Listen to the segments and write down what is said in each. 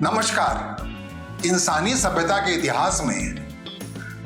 नमस्कार। इंसानी सभ्यता के इतिहास में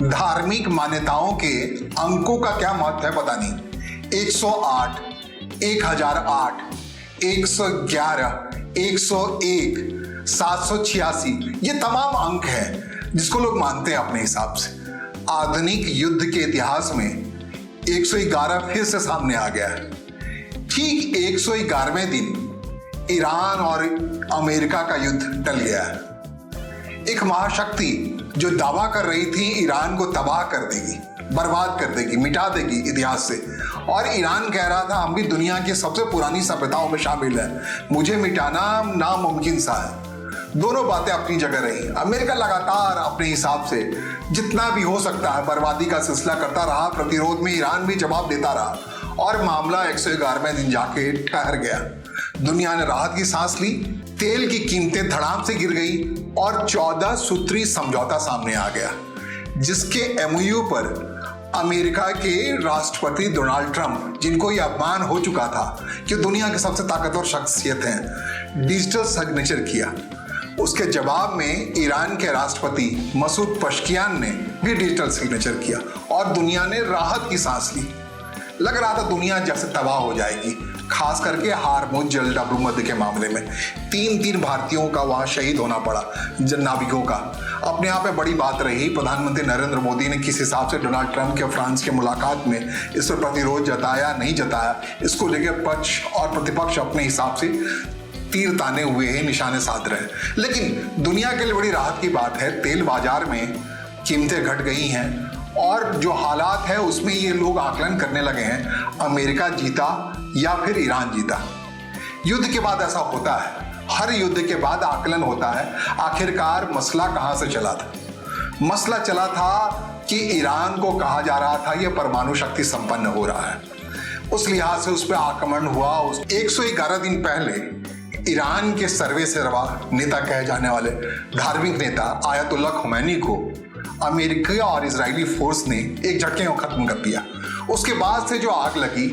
धार्मिक मान्यताओं के अंकों का क्या महत्व है पता नहीं। 108, 1008, 111, 101, 786 ये तमाम अंक हैं जिसको लोग मानते हैं अपने हिसाब से। आधुनिक युद्ध के इतिहास में 111 फिर से सामने आ गया है। ठीक 111वें दिन ईरान और अमेरिका का युद्ध टल गया है। एक महाशक्ति जो दावा कर रही थी ईरान को तबाह कर देगी, बर्बाद कर देगी, मिटा देगी इतिहास से, और ईरान कह रहा था हम भी दुनिया की सबसे पुरानी सभ्यताओं में शामिल है, मुझे मिटाना नामुमकिन सा है। दोनों बातें अपनी जगह रही। अमेरिका लगातार अपने हिसाब से जितना भी हो सकता है बर्बादी का सिलसिला करता रहा, प्रतिरोध में ईरान भी जवाब देता रहा और मामला 111वें दिन जाके ठहर गया। दुनिया ने राहत की सांस ली, तेल की कीमतें धड़ाम से गिर गई और 14 सूत्री समझौता सामने आ गया, जिसके एमओयू पर अमेरिका के राष्ट्रपति डोनाल्ड ट्रंप, जिनको यह अपमान हो चुका था कि दुनिया के सबसे ताकतवर शख्सियत हैं, डिजिटल सिग्नेचर किया। उसके जवाब में ईरान के राष्ट्रपति मसूद पशकियान ने भी डिजिटल सिग्नेचर किया और दुनिया ने राहत की सांस ली। लग रहा था दुनिया जैसे तबाह हो जाएगी, खास करके हार्मुज जल डब्रूमध्य के मामले में 3 भारतीयों का वहां शहीद होना पड़ा, नाविकों का। अपने आप में बड़ी बात रही। प्रधानमंत्री नरेंद्र मोदी ने किस हिसाब से डोनाल्ड ट्रंप के फ्रांस के मुलाकात में इस पर प्रतिरोध जताया, नहीं जताया, इसको लेकर पक्ष और प्रतिपक्ष अपने हिसाब से तीर ताने हुए हैं, निशाने साध रहे हैं। लेकिन दुनिया के लिए बड़ी राहत की बात है, तेल बाजार में कीमतें घट गई हैं और जो हालात है उसमें ये लोग आकलन करने लगे हैं अमेरिका जीता या फिर ईरान जीता। युद्ध के बाद ऐसा होता है, हर युद्ध के बाद आकलन होता है आखिरकार मसला कहां से चला था। मसला चला था कि ईरान को कहा जा रहा था यह परमाणु शक्ति संपन्न हो रहा है, उस लिहाज से उस पर आक्रमण हुआ। 111 दिन पहले ईरान के सर्वे सर्वा नेता कहे जाने वाले धार्मिक नेता आयतुल्लाह खुमैनी को अमेरिकी और इजरायली फोर्स ने एक झटके में खत्म कर दिया। उसके बाद से जो आग लगी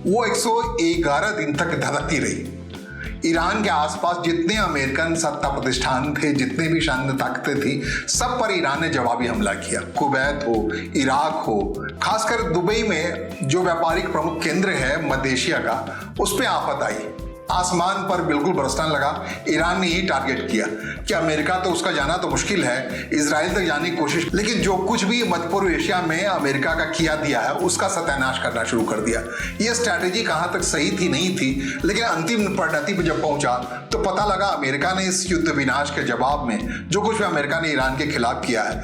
वो 111 दिन तक धधकती रही। ईरान के आसपास जितने अमेरिकन सत्ता प्रतिष्ठान थे, जितने भी शांत ताकतें थी, सब पर ईरान ने जवाबी हमला किया। कुवैत हो, इराक हो, खासकर दुबई में जो व्यापारिक प्रमुख केंद्र है मध्य एशिया का, उस पर आफत आई। आसमान पर बिल्कुल बरसने लगा। ईरान ने ही टारगेट किया कि अमेरिका तो उसका जाना तो मुश्किल है, इजराइल तक जाने की कोशिश, लेकिन जो कुछ भी मध्य पूर्व एशिया में अमेरिका का किया दिया है उसका सत्यानाश करना शुरू कर दिया। ये स्ट्रैटेजी कहां तक सही थी नहीं थी, लेकिन अंतिम परिणति पर जब पहुंचा तो पता लगा अमेरिका ने इस युद्ध विनाश के जवाब में जो कुछ भी अमेरिका ने ईरान के खिलाफ किया है,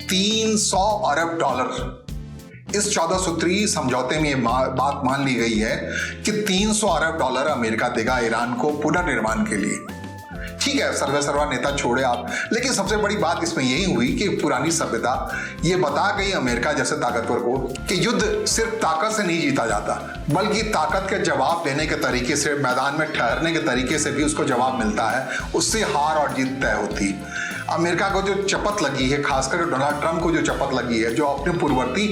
$300 अरब इस 14 सूत्री समझौते में ये बात मान ली गई है कि $300 अरब अमेरिका देगा ईरान को पुनर्निर्माण के लिए। ठीक है, सर्वे सर्वा नेता छोड़े आप, लेकिन सबसे बड़ी बात इसमें यही हुई कि पुरानी सभ्यता ये बता गई अमेरिका जैसे ताकतवर को कि युद्ध सिर्फ ताकत से नहीं जीता जाता, बल्कि ताकत के जवाब देने के तरीके से, मैदान में ठहरने के तरीके से भी उसको जवाब मिलता है, उससे हार और जीत तय होती। अमेरिका को जो चपत लगी है, खासकर डोनाल्ड ट्रंप को जो चपत लगी है, जो अपने पूर्ववर्ती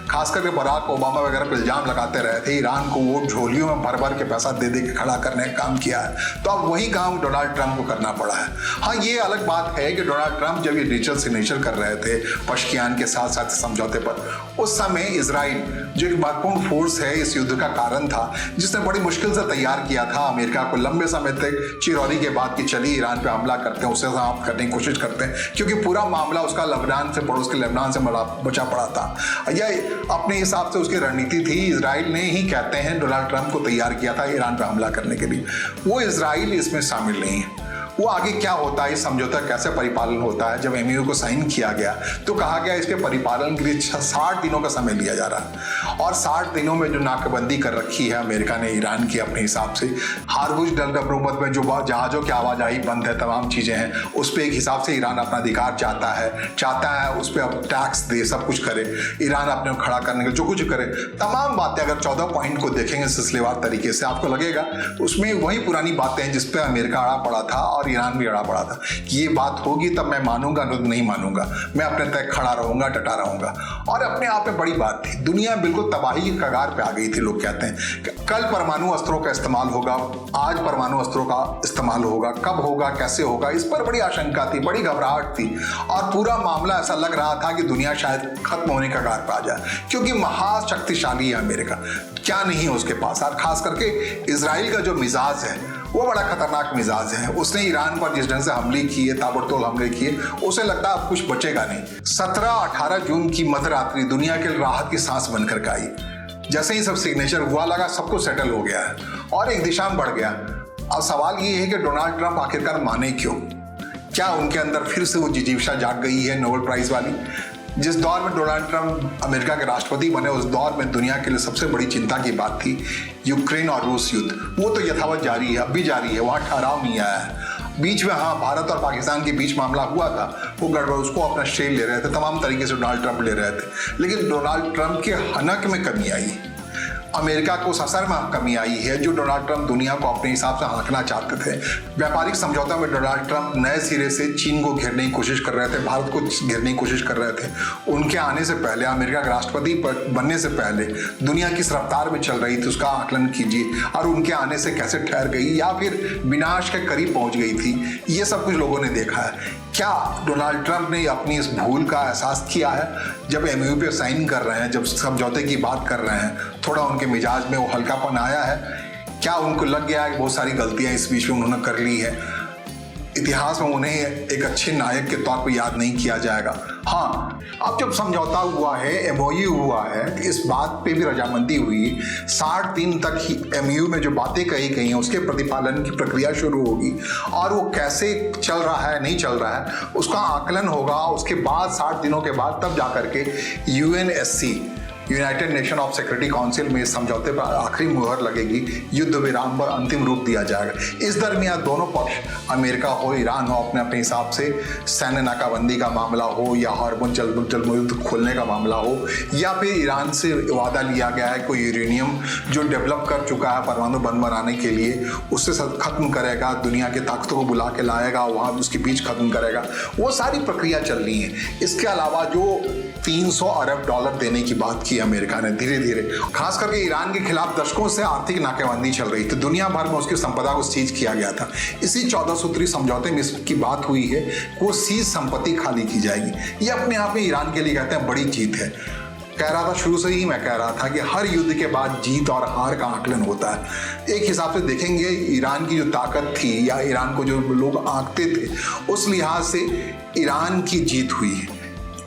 खासकर बराक ओबामा वगैरह पर इल्जाम लगाते रहे थे, ईरान को वो झोलियों में भर भर के पैसा दे दे के खड़ा करने का काम किया है, तो अब वही काम डोनाल्ड ट्रंप को करना पड़ा है। हाँ, ये अलग बात है कि डोनाल्ड ट्रंप जब ये डिजिटल सिग्नेचर कर रहे थे पशकियान के साथ साथ समझौते पर, उस समय इजराइल जो एक महत्वपूर्ण फोर्स है इस युद्ध का कारण था, जिसने बड़ी मुश्किल से तैयार किया था अमेरिका को लंबे समय तक चिरौरी के बाद कि चलिए ईरान पे हमला करते हैं, उसे समाप्त करने की कोशिश करते हैं, क्योंकि पूरा मामला उसका लेबनान से, पड़ोस के लेबनान से बचा पड़ा था। यह अपने हिसाब से उसकी रणनीति थी। इजराइल ने ही कहते हैं डोनाल्ड ट्रंप को तैयार किया था ईरान पर हमला करने के लिए। वो इजराइल इसमें शामिल नहीं है। वो आगे क्या होता है, इस समझौता कैसे परिपालन होता है। जब एमओयू को साइन किया गया तो कहा गया इसके परिपालन के लिए 60 दिनों का समय लिया जा रहा है, और 60 दिनों में जो नाकाबंदी कर रखी है अमेरिका ने ईरान की अपने हिसाब से, हार्मुज जल डब्रूमध्य में जो जहाजों की आवाजाही बंद है, तमाम चीजें हैं, उस पर एक हिसाब से ईरान अपना अधिकार चाहता है उस पर अब टैक्स दे, सब कुछ करे, ईरान अपने को खड़ा करने के जो कुछ करे, तमाम बातें अगर 14 पॉइंट को देखेंगे सिलसिलेवार तरीके से, आपको लगेगा उसमें वही पुरानी बातें हैं जिस पर अमेरिका अड़ा पड़ा था और और ईरान भी अड़ा पड़ा था। ये बात होगी तब मैं मानूंगा, नहीं मानूंगा, मैं अपने तय खड़ा रहूंगा, डटा रहूंगा। और अपने आप में बड़ी बात थी, दुनिया बिल्कुल तबाही की कगार पे आ गई थी। लोग कहते हैं कल परमाणु अस्त्रों का इस्तेमाल होगा, आज परमाणु अस्त्रों का इस्तेमाल होगा, कब होगा, कैसे होगा, इस पर बड़ी आशंका थी, बड़ी घबराहट थी। और पूरा मामला ऐसा लग रहा था कि दुनिया शायद खत्म होने का कगार पे आ जाए, क्योंकि महाशक्तिशाली है अमेरिका, क्या नहीं है उसके पास। और खास करके इजराइल का जो मिजाज है वो बड़ा खतरनाक मिजाज है। उसने ईरान पर जिस ढंग से हमले किए, ताबड़तोड़ हमले किए, उसे लगता है अब कुछ बचेगा नहीं। 17-18 जून की मध्यरात्रि दुनिया के राहत की सांस बनकर के आई। जैसे ही सब सिग्नेचर हुआ, लगा सब कुछ सेटल हो गया है और एक दिशा में बढ़ गया। अब सवाल ये है कि डोनाल्ड ट्रंप आखिरकार माने क्यों? क्या उनके अंदर फिर से वो जिजीविषा जाग गई है नोबेल प्राइज वाली? जिस दौर में डोनाल्ड ट्रंप अमेरिका के राष्ट्रपति बने, उस दौर में दुनिया के लिए सबसे बड़ी चिंता की बात थी यूक्रेन और रूस युद्ध। वो तो यथावत जारी है, अब भी जारी है, वहाँ ठहराव नहीं आया है। बीच में हाँ, भारत और पाकिस्तान के बीच मामला हुआ था, वो गड़बड़, उसको अपना श्रेय ले रहे थे, तमाम तरीके से डोनाल्ड ट्रंप ले रहे थे। लेकिन डोनाल्ड ट्रंप के हनक में कमी आई, अमेरिका को उस असर में कमी आई है जो डोनाल्ड ट्रंप दुनिया को अपने हिसाब से हाँकना चाहते थे। व्यापारिक समझौता में डोनाल्ड ट्रंप नए सिरे से चीन को घेरने की कोशिश कर रहे थे, भारत को घेरने की कोशिश कर रहे थे। उनके आने से पहले, अमेरिका के राष्ट्रपति बनने से पहले दुनिया किस रफ्तार में चल रही थी उसका आकलन कीजिए, और उनके आने से कैसे ठहर गई या फिर विनाश के करीब पहुंच गई थी, ये सब कुछ लोगों ने देखा है। क्या डोनाल्ड ट्रंप ने अपनी इस भूल का एहसास किया है जब एमओयू पे साइन कर रहे हैं, जब समझौते की बात कर रहे हैं? थोड़ा उनके मिजाज में वो हल्कापन आया है? क्या उनको लग गया है कि बहुत सारी गलतियां इस बीच में उन्होंने कर ली है? इतिहास में उन्हें एक अच्छे नायक के तौर पर याद नहीं किया जाएगा। हाँ, अब जब समझौता हुआ है, एमओयू हुआ है, इस बात पे भी रजामंदी हुई, 60 दिन तक ही एमओयू में जो बातें कही गई हैं उसके प्रतिपालन की प्रक्रिया शुरू होगी, और वो कैसे चल रहा है, नहीं चल रहा है, उसका आकलन होगा। उसके बाद 60 दिनों के बाद तब जाकर के UNSC, United nation of security council में इस समझौते पर आखिरी मुहर लगेगी, युद्ध विराम पर अंतिम रूप दिया जाएगा। इस दरमियान दोनों पक्ष, अमेरिका हो, ईरान हो, अपने अपने हिसाब से सैन्य नाकाबंदी का मामला हो, या हार्बन जलयुद्ध खोलने का मामला हो, या फिर ईरान से वादा लिया गया है कोई यूरेनियम जो डेवलप कर चुका है परमाणु बम बनाने के लिए, उससे खत्म करेगा, दुनिया के ताकतों को बुला के लाएगा, वहाँ उसके बीच खत्म करेगा, वो सारी प्रक्रिया चल रही है। इसके अलावा जो 300 अरब डॉलर देने की बात की अमेरिका ने धीरे धीरे, खास करके ईरान के खिलाफ दशकों से आर्थिक नाकेबंदी चल रही थी, दुनिया भर में उसकी संपदा को सीज किया गया था। इसी 14 सूत्री समझौते में इसकी बात हुई है कि वो सीज संपत्ति खाली की जाएगी। ये अपने आप में ईरान के लिए कहते हैं बड़ी जीत है। कह रहा था, शुरू से ही मैं कह रहा था कि हर युद्ध के बाद जीत और हार का आकलन होता है। एक हिसाब से देखेंगे, ईरान की जो ताकत थी या ईरान को जो लोग आंकते थे, उस लिहाज से ईरान की जीत हुई है।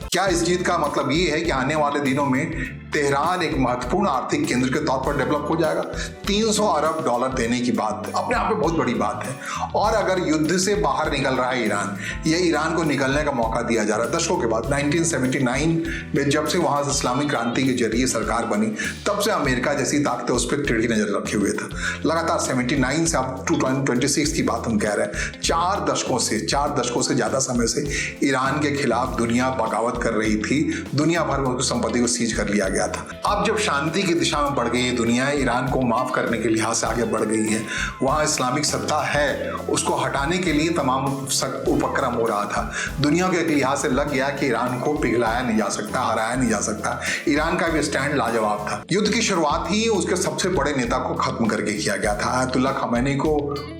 क्या इस जीत का मतलब ये है कि आने वाले दिनों में तेहरान एक महत्वपूर्ण आर्थिक केंद्र के तौर पर डेवलप हो जाएगा? 300 अरब डॉलर देने की बात अपने आप में बहुत बड़ी बात है। और अगर युद्ध से बाहर निकल रहा है ईरान, या ईरान को निकलने का मौका दिया जा रहा है दशकों के बाद, 1979 में जब से वहाँ से इस्लामिक क्रांति के जरिए सरकार बनी, तब से अमेरिका जैसी ताकतें उस पर टेढ़ी नजर रखे हुए था। लगातार 79 से अब 2026 की बात हम कह रहे हैं, 4 दशकों से ज़्यादा समय से ईरान के खिलाफ दुनिया बगावत कर रही थी, दुनिया भर में उसकी संपत्ति को सीज कर लिया गया था। अब जब शांति की दिशा में बढ़ गई है दुनिया, ईरान को माफ करने के लिहाज से आगे बढ़ गई है, वहाँ इस्लामिक सत्ता है, उसको हटाने के लिए तमाम उपक्रम हो रहा था। दुनिया के एक लिहाज से लग गया कि ईरान को पिघलाया नहीं जा सकता, हराया नहीं जा सकता। ईरान का भी स्टैंड लाजवाब था। युद्ध की शुरुआत ही उसके सबसे बड़े नेता को खत्म करके किया गया था। आयतुल्ला खमैनी को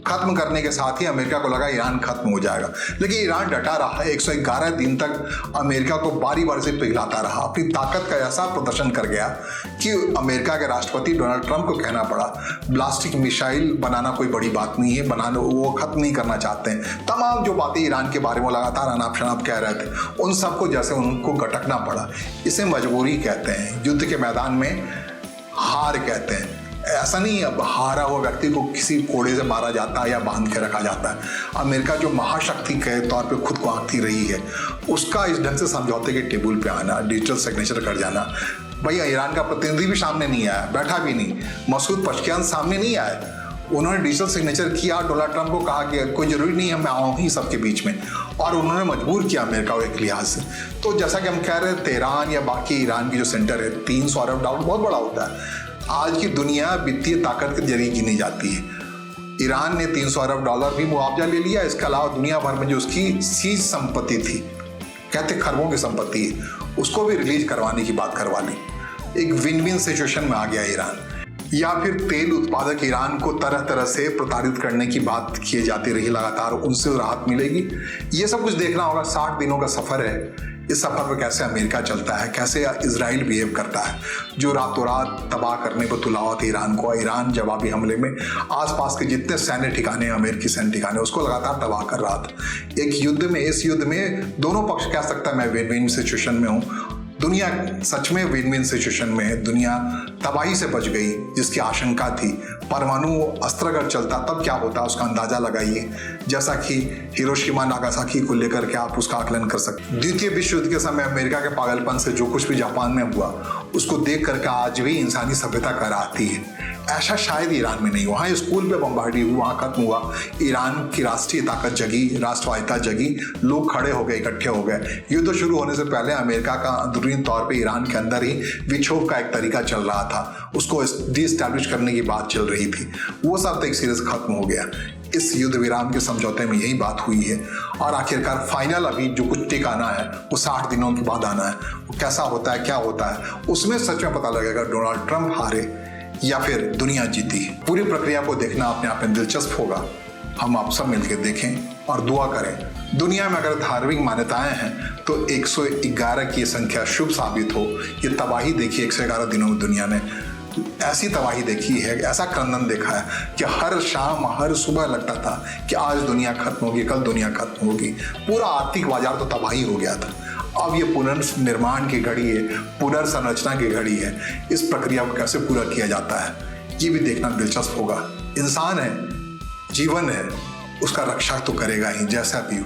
खत्म करने के साथ ही अमेरिका को लगा ईरान खत्म हो जाएगा, लेकिन ईरान डटा रहा। 111 दिन तक अमेरिका को बारी बारी से पिघलाता रहा, अपनी ताकत का ऐसा प्रदर्शन कर गया कि अमेरिका के राष्ट्रपति डोनाल्ड ट्रंप को कहना पड़ा बैलिस्टिक मिसाइल बनाना कोई बड़ी बात नहीं है, बनाना वो खत्म नहीं करना चाहते हैं। तमाम जो बातें ईरान के बारे में लगातार अनाप शनाप कह रहे थे, उन सबको जैसे उनको गटकना पड़ा। इसे मजबूरी कहते हैं, युद्ध के मैदान में हार कहते हैं। ऐसा नहीं है अब हारा हुआ व्यक्ति को किसी कोड़े से मारा जाता है या बांध के रखा जाता है। अमेरिका जो महाशक्ति के तौर पे खुद को आंकती रही है, उसका इस ढंग से समझौते के टेबल पे आना, डिजिटल सिग्नेचर कर जाना। भैया ईरान का प्रतिनिधि भी सामने नहीं आया, बैठा भी नहीं, मसूद पशकियान सामने नहीं आए, उन्होंने डिजिटल सिग्नेचर किया। डोनाल्ड ट्रंप को कहा कि कोई जरूरी नहीं है मैं आऊँ ही सबके बीच में, और उन्होंने मजबूर किया अमेरिका को एक लिहाज से। तो जैसा कि हम कह रहे हैं, तेहरान या बाकी ईरान की जो सेंटर है, 300 अरब डॉलर बहुत बड़ा होता है। आज की दुनिया वित्तीय ताकत के जरिए गिनी जाती है। ईरान ने 300 अरब डॉलर भी मुआवजा ले लिया। इसके अलावा दुनिया भर में जो उसकी सीज संपत्ति थी, कहते खरबों की संपत्ति है, उसको भी रिलीज करवाने की बात करवा ली। एक विन विन सिचुएशन में आ गया ईरान। या फिर तेल उत्पादक ईरान को तरह तरह से प्रताड़ित करने की बात की जाती रही लगातार, उनसे राहत मिलेगी। ये सब कुछ देखना होगा। 60 दिनों का सफर है। इस सफर में कैसे अमेरिका चलता है, कैसे इजराइल बिहेव करता है, जो रातों रात तबाह करने पर तुला हुआ था ईरान को। ईरान जवाबी हमले में आसपास के जितने सैन्य ठिकाने, अमेरिकी सैन्य ठिकाने, उसको लगातार तबाह कर रहा था। एक युद्ध में, इस युद्ध में दोनों पक्ष कह सकता है मैं विन विन सिचुएशन में हूँ। दुनिया सच में विन विन सिचुएशन में है। दुनिया तबाही से बच गई जिसकी आशंका थी। परमाणु अस्त्र अगर चलता तब क्या होता, उसका अंदाजा लगाइए। जैसा कि हिरोशिमा नागासाकी को लेकर के आप उसका आकलन कर सकते। द्वितीय विश्व युद्ध के समय अमेरिका के पागलपन से जो कुछ भी जापान में हुआ, उसको देख करके आज भी इंसानी सभ्यता कराती है। ऐसा शायद ईरान में नहीं हुआ। वहाँ स्कूल पे बमबारी हुई, वहाँ खत्म हुआ। ईरान की राष्ट्रीय ताकत जगी, राष्ट्रवादिता जगी, लोग खड़े हो गए, इकट्ठे हो गए। युद्ध शुरू होने से पहले अमेरिका का अंदरूनी तौर पे ईरान के अंदर ही विक्षोभ का एक तरीका चल रहा था, उसको डिस्टैब्लिश करने की बात चल रही थी। वो सब तो एक सीरीज खत्म हो गया। इस युद्ध विराम के समझौते में यही बात हुई है। और आखिरकार फाइनल अभी जो कुछ टिक आना है वो 60 दिनों के बाद आना है। वो कैसा होता है, क्या होता है, उसमें सच में पता लगेगा डोनाल्ड ट्रंप हारे या फिर दुनिया जीती। पूरी प्रक्रिया को देखना अपने आप में दिलचस्प होगा। हम आप सब मिलकर देखें और दुआ करें। दुनिया में अगर धार्मिक मान्यताएं हैं तो 111 की संख्या शुभ साबित हो। ये तबाही देखी 111 दिनों में दुनिया ने ऐसी तबाही देखी है, ऐसा क्रंदन देखा है कि हर शाम हर सुबह लगता था कि आज दुनिया खत्म होगी, कल दुनिया खत्म होगी। पूरा आर्थिक बाजार तो तबाही हो गया था। अब ये पुनर्निर्माण की घड़ी है, पुनर्संरचना की घड़ी है। इस प्रक्रिया को कैसे पूरा किया जाता है ये भी देखना दिलचस्प होगा। इंसान है, जीवन है, उसका रक्षा तो करेगा ही जैसा भी हो।